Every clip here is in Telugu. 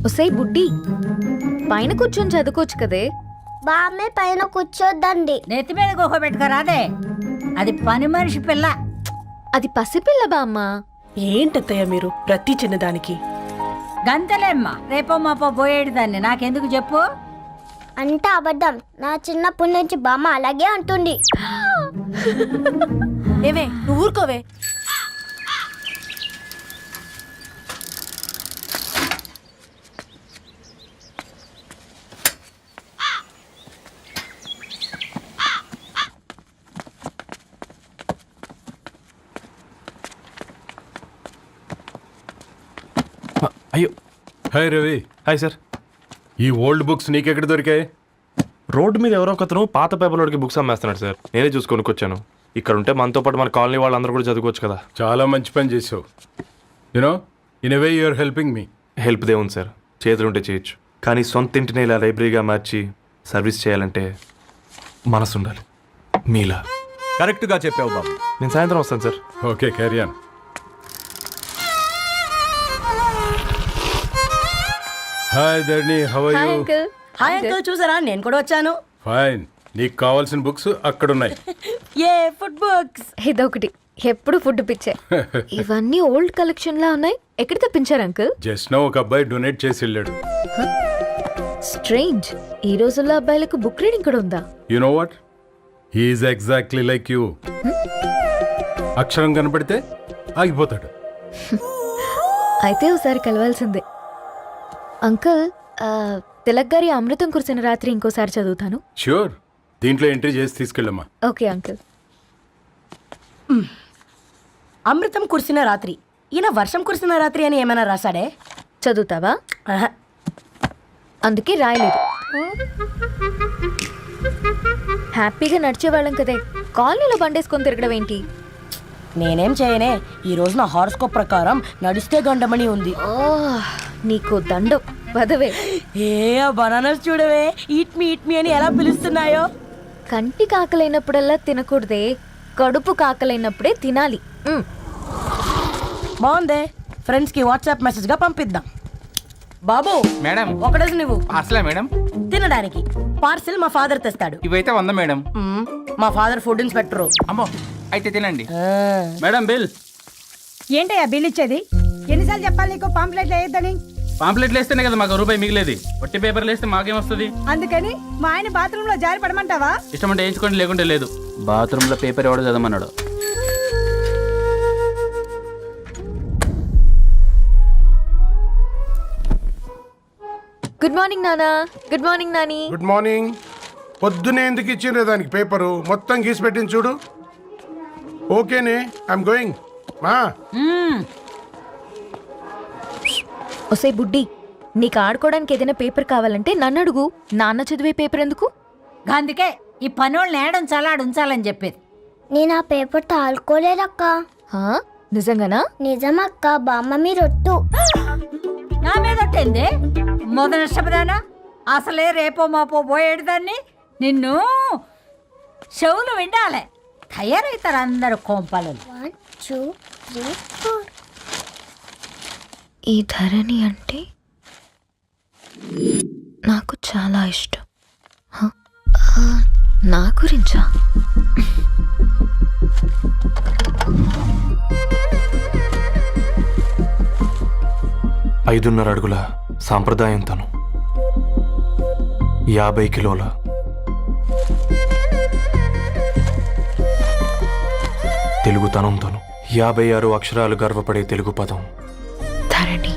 ఒసై బుడ్డి, పైన కూర్చొని చదువుకోవచ్చు కదే. బామ్మే పైన కూర్చోద్దండి. నెత్తి మీద గుహ పెట్టుకోరాదే, అది పని మనిషి పిల్ల. అది పసిపిల్ల బామ్మ. ఏంటత్తయ్య మీరు ప్రతి చిన్నదానికి? గంతలేమ్మా, రేపో మాపో పోయేడు దాన్ని నాకెందుకు చెప్పు. అంటే అబద్ధం. నా చిన్నప్పటి నుంచి బామ్మ అలాగే అంటుంది. ఏవే నువ్వు ఊరుకోవే. అయ్యో, హాయ్ రవి. Hi sir. ఈ ఓల్డ్ బుక్స్ నీకెక్కడ దొరికాయి? రోడ్డు మీద ఎవరో ఒకతను పాత పేపర్లోకి బుక్స్ అమ్మేస్తున్నాడు సార్. నేనే చూసుకొని వచ్చాను. ఇక్కడ ఉంటే మనతో పాటు మన కాలనీ వాళ్ళందరూ కూడా చదువుకోవచ్చు కదా. చాలా మంచి పని చేసావు. You know, in a way you're helping me. Help దేవుంది సార్, చేతులు ఉంటే చేయొచ్చు. కానీ సొంత ఇంటిని ఇలా లైబ్రరీగా మార్చి సర్వీస్ చేయాలంటే మనసు ఉండాలి. మీలా కరెక్ట్గా చెప్పావు బాబు. నేను సాయంత్రం వస్తాను sir. Okay, carry on. Hi Dharani, how are hi you? Uncle. Hi uncle, చూసారా నేను కూడా వచ్చాను. ఫైన్. నీకు కావాల్సిన బుక్స్ అక్కడ ఉన్నాయి. ఏ ఫుడ్ బుక్స్? ఇదొకటి, ఎప్పుడు ఫుడ్ పిచ్చే. ఇవన్నీ ఓల్డ్ కలెక్షన్ లా ఉన్నాయి. ఎక్కడ తెప్పించారు అంకుల్? జస్ట్ నో ఒక అబ్బాయి డొనేట్ చేసి వెళ్ళాడు. స్ట్రేంజ్, ఈ రోజుల్లో అబ్బాయిలకు బుక్ రీడింగ్ కూడా ఉందా? You know what, he is exactly like you. అక్షరం కనపడితే ఆగిపోతాడు. అయితే ఒకసారి కలవాల్సిందే. అంకుల్, తిలక్ గారి అమృతం కురిసిన రాత్రి ఇంకోసారి చదువుతాను. ష్యూర్, దీంట్లో ఎంట్రీ చేసి తీసుకెళ్ళమ్మా. Okay uncle. అమృతం కురిసిన రాత్రి. ఈయన వర్షం కురిసిన రాత్రి అని ఏమైనా రాశాడే? చదువుతావా? ఆహా. అందుకే రాయలేదు. హ్యాపీగా నడిచేవాళ్ళం కదే, కాలనీలో బండేసుకొని తిరగడం ఏంటి? నేనేం చేయనే, ఈ రోజు నా హారోస్కోప్ ప్రకారం నడిస్తే గండమని ఉంది. ఓ, నీకు దండం పదవే. ఏ బనానాస్ చూడవే, ఈట్ మీ అని ఎలా పిలుస్తున్నాయో. కంటి కాకలైనప్పుడల్లా తినకూడదే, కడుపు కాకలైనప్పుడే తినాలి. బాగుందే, ఫ్రెండ్స్ కి వాట్సాప్ మెసేజ్ గా పంపిద్దాం. బాబు మేడం, ఒకటేసి నువ్వు పార్సలా మేడం? తినడానికి పార్సిల్ మా ఫాదర్ తెస్తాడు. ఇవైతే 100 మేడం. మా ఫాదర్ ఫుడ్ ఇన్స్పెక్టర్. అమ్మో, అయితే తినండి. Madam bill. ఏంటయ్యా బిల్ ఇచ్చేది? ఎన్నిసార్లు చెప్పాలి నీకు పాంప్లెట్లు వేయొద్దని? పాంప్లెట్లు వేస్తేనే కదా మాకు రూపాయి మిగిలేది. వట్టి పేపర్లు వేస్తే మాకేం వస్తుంది? అందుకని మా ఆయన బాత్రూమ్ లో జారి పడమంటావా? ఇష్టమంటే వేయించుకోండి, లేకుంటే లేదు. బాత్రూమ్ లో పేపర్ ఎవడో చదవమన్నాడు. గుడ్ మార్నింగ్ నానా. Good morning Nani. Good morning. పొద్దునే ఎందుకు ఇచ్చిండ్రే దానికి పేపరు? మొత్తం గీసి పెట్టింది చూడు. ఓకేనే, ఐఎమ్ గోయింగ్. మా ఒసే బుడ్డి, నీకు ఆడుకోవడానికి ఏదైనా పేపర్ కావాలంటే నన్ను అడుగు. నాన్న చదివే పేపర్ ఎందుకు? అందుకే ఈ పనోళ్ళని ఏడం ఉంచాలని చెప్పేది. నేను ఆ పేపర్ తాలుకోలేదక్క. హా? నిజంగానా? నిజమక్క, బామ్మ మీరొట్టు. నా మీద ఒట్టేంది? మొదటి నష్టపదానా? అసలే రేపో మాపో పోయేడు దాన్ని. నిన్ను చెవులు విండాలే, తయారవుతారు అందరు కోంపాలు. 1 2 3 4. ఈ ధరణి అంటే నాకు చాలా ఇష్టం. హ? నా గురించా? ఐదున్నర అడుగుల సాంప్రదాయం తను, 50 కిలోల తెలుగుతనం తను, 56 అక్షరాలు గర్వపడే తెలుగు పదం ధరణి.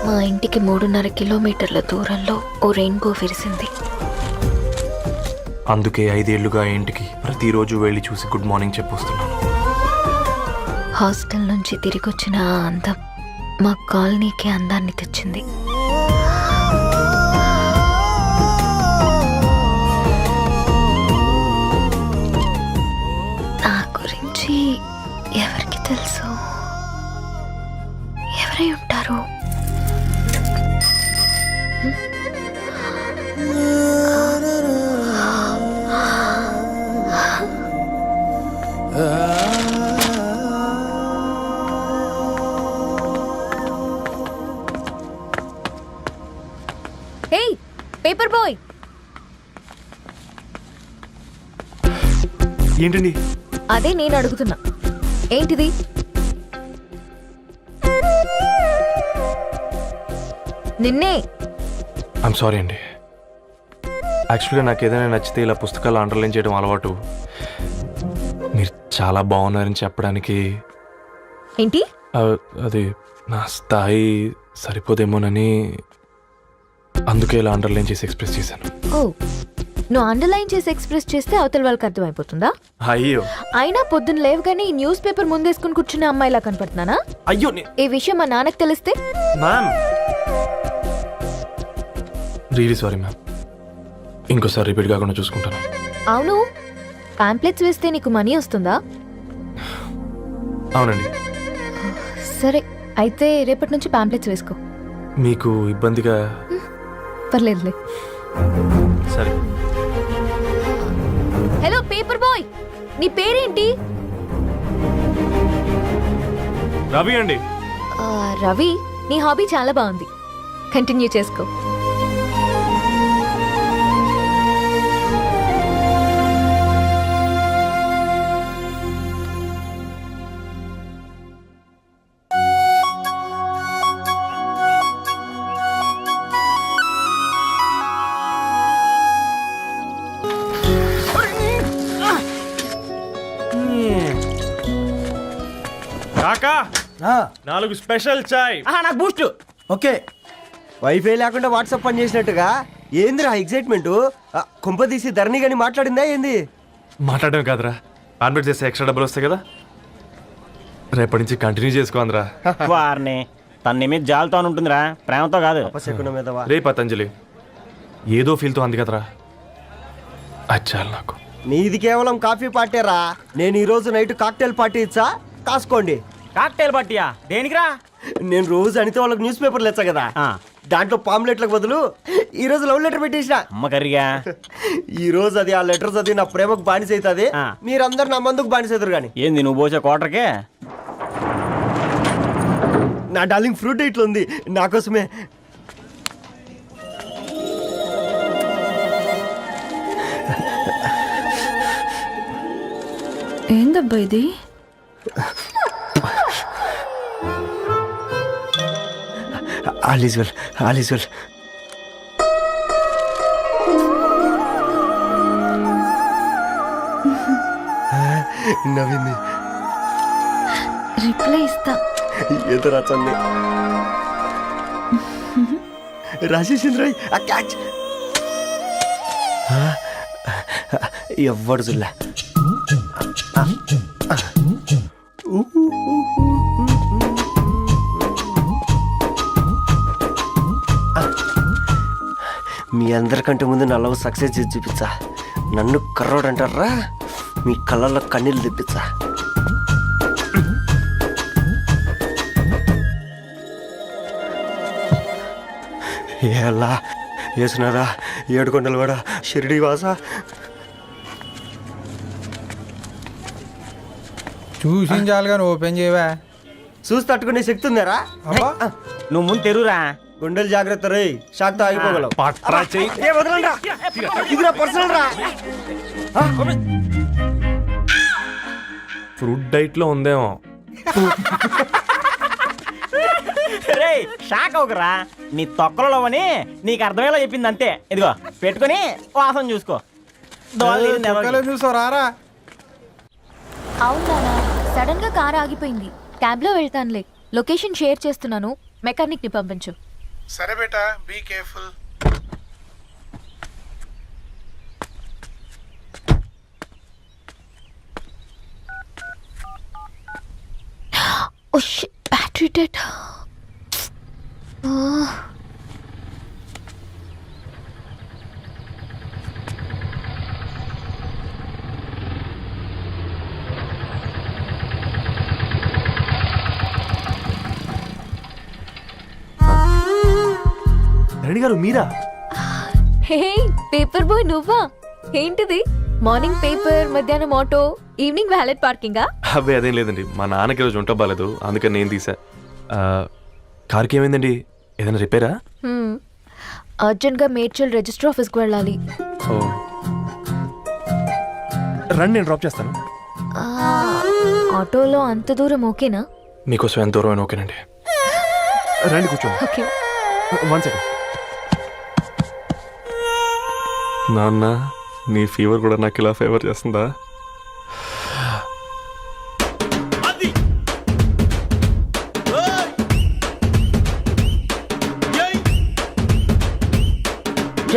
మా ఇంటికి 3.5 కిలోమీటర్ల దూరంలో ఓ రెయిన్బో విరిసింది. అందుకే 5 ఏళ్లుగా ఇంటికి ప్రతిరోజు వెళ్ళి చూసి గుడ్ మార్నింగ్ చెప్పొస్తున్నాను. హాస్టల్ నుంచి తిరిగొచ్చిన ఆ అందం మా కాలనీకి అందాన్ని తెచ్చింది. నా గురించి ఎవరికి తెలుసు? ఎవరై ఉంటారు? ఏంటండి? అదే నేను అడుగుతున్నా, ఏంటిది? నిన్నే. ఐమ్ సారీ అండి. యాక్చువల్గా నాకు ఏదైనా నచ్చితే ఇలా పుస్తకాలు అండర్లైన్ చేయడం అలవాటు. మీరు చాలా బాగున్నారని చెప్పడానికి ఏంటి? అది నా స్థాయి సరిపోదేమోనని అందుకే ఇలా అండర్లైన్ చేసి ఎక్స్ప్రెస్ చేశాను. ఓ, నువ్వు అండర్లైన్ చేసి ఎక్స్ప్రెస్ చేస్తే అవతల వాళ్ళకి అర్థమైపోతుందా? అయ్యో అయినా పొద్దున్న లేవగానే ఈ న్యూస్ పేపర్ ముందేసుకుని కూర్చున్న అమ్మాయిలా కనపడుతున్నానా? అయ్యో ఈ విషయం మా నాన్నకు తెలిస్తే? Ma'am really sorry ma'am. ఇంకోసారి రిపీట్ కాకుండా చూసుకుంటాను. అవును, పాంప్లెట్స్ వేస్తే నీకు మనీ వస్తుందా? అవునండి. సరే, అయితే రేపటి నుంచి పాంప్లెట్స్ వేసుకో. మీకు ఇబ్బందిగా? పర్లేదులే. సరే. హలో పేపర్ బాయ్, నీ పేరేంటి? రవి అండి. రవి, నీ హాబీ చాలా బాగుంది, కంటిన్యూ చేసుకో. కాకా 4 స్పెషల్ చాయ్. నాకు బూస్ట్. ఓకే, వైఫై లేకుండా వాట్సాప్ పని చేసినట్టుగా ఏందిరా ఎగ్జైట్మెంట్? కుంప తీసి ధరణి గాని మాట్లాడిందా ఏంది? మాట్లాడడం కాదురా, పాంప్లెట్ చేస్తే ఎక్స్ట్రా డబ్బులు వస్తాయి కదా, రేపటి నుంచి కంటిన్యూ చేసుకోందిరా. వారిని తన మీద జాలతో ఉంటుందిరా, ప్రేమతో కాదు. అపశకునం మీదవా? రే పతంజలి, ఏదో ఫీల్తో అంది కదరా, అది చాలు నాకు. నీది కేవలం కాఫీ పార్టీరా. నేను ఈ రోజు నైట్ కాక్టైల్ పార్టీ ఇచ్చా, కాసుకోండి. కాక్టైల్ పార్టీయా? దేనికిరా? నేను రోజు అనితే వాళ్ళకి న్యూస్ పేపర్లు ఇచ్చా కదా, దాంట్లో పాంప్లెట్లకు బదులు ఈ రోజు లవ్ లెటర్ పెట్టేసిన. అమ్మ కర్రీగా. ఈ రోజు అది ఆ లెటర్ చదివి నా ప్రేమకు బానిస అవుతుంది, మీరందరు నా మందుకు బానిస అవుతారు. కానీ ఏంది నువ్వు పోసే కోటర్కే? నా డార్లింగ్ ఫ్రూట్ ఇట్లా ఉంది నా కోసమే. ఏందబ్బా ఇది? All is well, all is well. నవ్వింది. రిప్లై ఇస్తా. ఏదో రాచండి రాజేసింద్ర క్యాచ్. ఎవ్వడు జుల్లా. మీ అందరికంటే ముందు నా లవ్ సక్సెస్ చేసి చూపించా. నన్ను కర్రోడు అంటారా, మీ కళ్ళల్లో కన్నీళ్ళు తెప్పించా. ఎలా వేసినారా ఏడుకొండలు కూడా షిరిడి వాస. చూసించాలుగా ఓపెన్ చేయవా? చూసి తట్టుకునే శక్తి ఉందారా? నువ్వు ముందు తెరురా. గుండెలు జాగ్రత్త రే, షాక్ తో ఆగిపోగలవు. ఏ వదలండి రా, ఇది నా పర్సనల్ రా. ఫ్రూట్ డైట్ లో ఉందేమో. రే షాక్ అవకరా, నీ తొక్కలలో అని నీకు అర్థమయ్యేలా చెప్పింది అంతే. ఇదిగో పెట్టుకొని వాసన చూసుకో. చూసారా? అవునా, సడన్ గా కార్ ఆగిపోయింది, క్యాబ్ లో వెళ్తానులే. లొకేషన్ షేర్ చేస్తున్నాను, మెకానిక్ ని పంపించు. సరే బేటా, be careful. Oh shit, battery dead. Dharani గారు మీరా? హే పేపర్ బాయ్, నువ్వా? ఏంటిది? మార్నింగ్ పేపర్, మధ్యాహ్నం ఆటో, ఈవినింగ్ వ్యాలెట్ పార్కింగా? అబ్బే అదేం లేదండి, మా నాన్నకి రోజు ఉంట బాగాలేదు, అందుకని నేను తీసా. కార్కి ఏమైందండి? ఏదైనా రిపేరా? అర్జెంట్ గా మేడ్చల్ రిజిస్టర్ ఆఫీస్కి వెళ్ళాలి. ఓ రండి, నేను డ్రాప్ చేస్తాను. ఆటోలో అంత దూరం ఓకేనా? మీకోసం ఎంత దూరం అయినా ఓకేనండి. రండి కూర్చోండి. ఓకే. 1 సెకండ్. నాన్న, నీ ఫీవర్ కూడా నాకు ఇలా ఫేవర్ చేస్తుందా?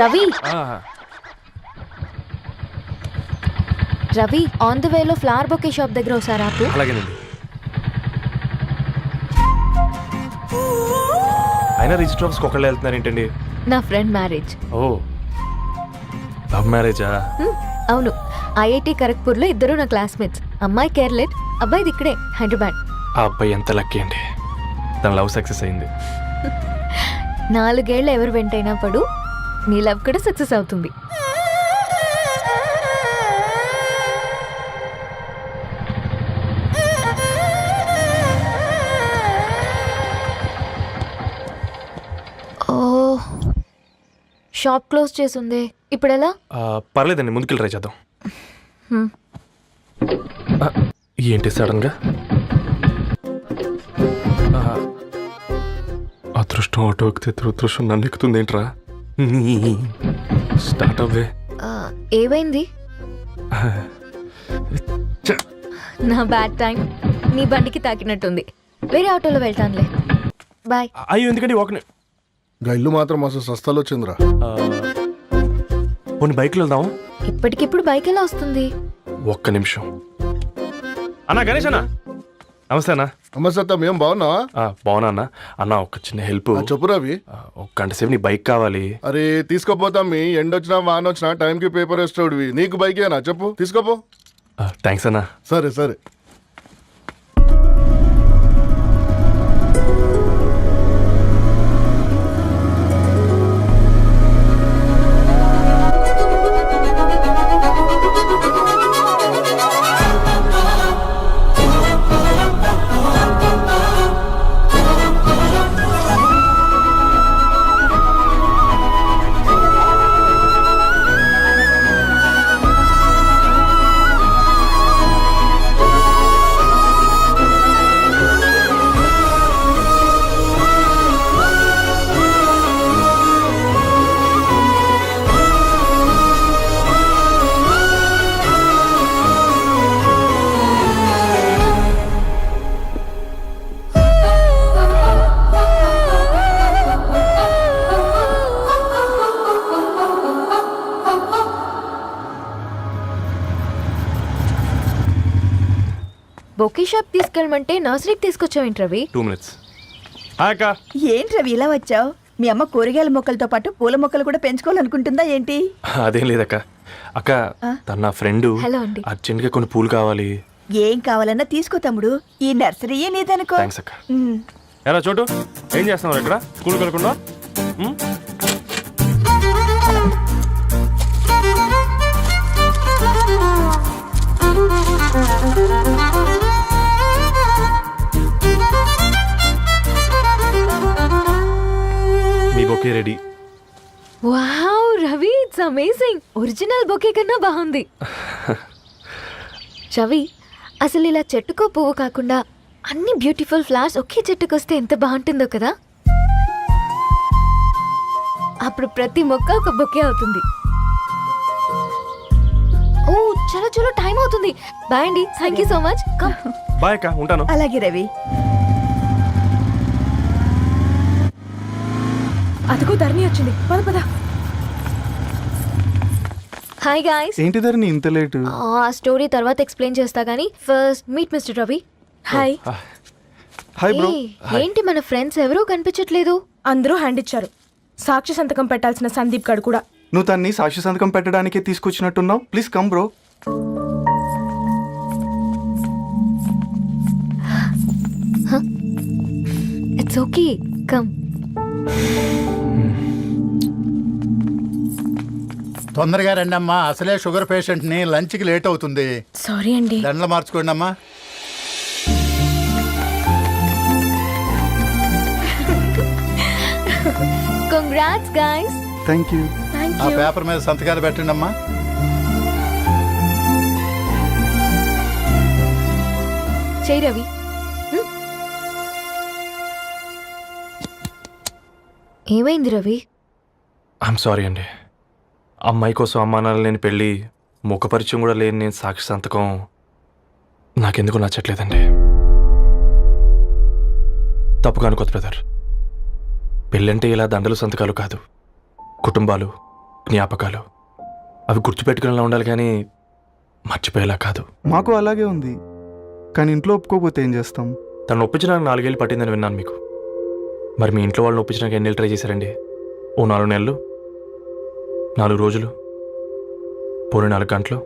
రవి, రవి, ఆన్ ద వేలో ఫ్లవర్ బొకే షాప్ దగ్గర ఒకసారి ఆపు. అలాగేనండి. అయినా రిజిస్టర్ ఆఫీస్కి ఒకళ్ళు వెళ్తున్నారు ఏంటండి? నా ఫ్రెండ్ మ్యారేజ్. ఓ, లవ్ మ్యారేజా? అవును, ఐఐటి ఖరగ్పూర్లో ఇద్దరు నా క్లాస్మేట్స్. అమ్మాయి కేర్లెట్, అబ్బాయిది ఇక్కడే హైదరాబాద్. ఆ అబ్బాయి ఎంత లక్కీ అండి, తన లవ్ సక్సెస్ అయింది. 4 ఏళ్ళు ఎవరు వెంటైనా పడు, నీ లవ్ కూడా సక్సెస్ అవుతుంది. ఓ, షాప్ క్లోజ్ చేసిందే, ఇప్పుడు ఎలా? పర్లేదండి, ముందుకెళ్ళి ట్రై చేద్దాం. ఏంటి సడన్గా? అదృష్టం ఆటో ఎక్కితే దురదృష్టం నన్ను ఎక్కుతుంది ఏంట్రా? స్టార్ట్ అవ్వే. ఏమైంది? నా బ్యాడ్ టైం నీ బండికి తాకినట్టుంది. వేరే ఆటోలో వెళ్తానులే, బాయ్. అయ్యో, ఎందుకంటే ఒక ఇల్లు మాత్రం అసలు సస్తాలో వచ్చిందిరా. కొన్ని బైక్లో వెళ్దాం. ఇప్పటికిప్పుడు బైక్ ఎలా వస్తుంది? ఒక్క నిమిషం. అన్నా, గణేష్ అన్నా, నమస్తే అన్నా. అమ్మసత్తం, ఏం బాగున్నావా? బాగున్నా అన్న. అన్న, ఒక చిన్న హెల్ప్. చెప్పు రవి. ఒక గంట సేపు నీ బైక్ కావాలి. అరే తీసుకోపోతాం, మీ ఎండొచ్చినా వాన వచ్చినా టైంకి పేపర్ వేస్తాడువి. నీకు బైకేనా? చెప్పు, తీసుకోపో. థ్యాంక్స్ అన్నా. సరే సరే. బొకే షాప్ తీసుకెళ్ళమంటే నర్సరీకి తీసుకొచ్చావేంటి రవి? 2 minutes. హాయ్ అక్క. ఏంటి రవి ఇలా వచ్చావు? మీ అమ్మ కూరగాయల మొక్కలతో పాటు పూల మొక్కలు కూడా పెంచుకోవాలనుకుంటుందా ఏంటి? అదేం లేదక్క. అక్క, తన నా ఫ్రెండ్. హలో అండి. అర్జెంట్గా కొన్ని పూలు కావాలి. ఏం కావాలన్నా తీసుకో తమ్ముడు, ఈ నర్సరీయే నీదనుకో. థ్యాంక్స్ అక్క. ఎలా చోటు, ఏం చేస్తున్నావు ఇక్కడ? స్కూల్కి వెళ్ళకుండా? మీ bouquet ready. Wow Ravi, it's amazing. Original bouquet కన్నా బాగుంది. రవి, అసలు ఇలా చెట్టుకో పువ్వు కాకుండా అన్ని బ్యూటిఫుల్ ఫ్లవర్స్ ఒకే చెట్టుకు వస్తే ఎంత బాగుంటుందో కదా. అప్పుడు ప్రతి మొక్క ఒక బొకే అవుతుంది. ఓ, చలో చలో, టైం అవుతుంది. బాయ్ అండి, thank you so much. Bye అక్క, ఉంటాను. అలాగే రవి. అదిగో ధరణి వచ్చింది, పద పద. Hi guys. ఏంటి ధరణి ఇంత లేటు? ఆ స్టోరీ తర్వాత ఎక్స్ప్లెయిన్ చేస్తా గానీ first meet mister Ravi. Hi. Hi bro. ఏంటి మన ఫ్రెండ్స్ ఎవరూ కనిపించట్లేదు? అందరూ హ్యాండ్ ఇచ్చారు. సాక్షి సంతకం పెట్టాల్సిన సందీప్ గడు కూడా. నువ్వు తన్ని సాక్షి సంతకం పెట్టడానికే తీసుకొచ్చినట్టున్నావు. Please come bro. It's okay, come. తొందరగా రండి అమ్మా, అసలే షుగర్ పేషెంట్ ని, లంచ్ కి లేట్ అవుతుంది. సారీ అండి. దండలు మార్చుకోండి అమ్మా. Congrats guys. Thank you. ఆ పేపర్ మీద సంతకాలు పెట్టండి అమ్మా. చేయి రవి. ఏమైంది రవి? ఐఎమ్ సారీ అండి. అమ్మాయి కోసం అమ్మానాలు లేని పెళ్ళి, ముఖపరిచయం కూడా లేని నేను సాక్షి సంతకం నాకెందుకు నచ్చట్లేదండి. తప్పుగా అనుకోదు బ్రదర్. పెళ్ళంటే ఇలా దండలు సంతకాలు కాదు, కుటుంబాలు, జ్ఞాపకాలు. అవి గుర్తుపెట్టుకునేలా ఉండాలి కానీ మర్చిపోయేలా కాదు. మాకు అలాగే ఉంది, కానీ ఇంట్లో ఒప్పుకోకపోతే ఏం చేస్తాం? తను ఒప్పించడానికి 4 ఏళ్ళు పట్టిందని విన్నాను మీకు. మరి మీ ఇంట్లో వాళ్ళని ఒప్పించడానికి ఎన్నేళ్ళు ట్రై చేశారండి? ఓ 4 నెలలు, 4 రోజులు, పోనీ 4 గంటలు?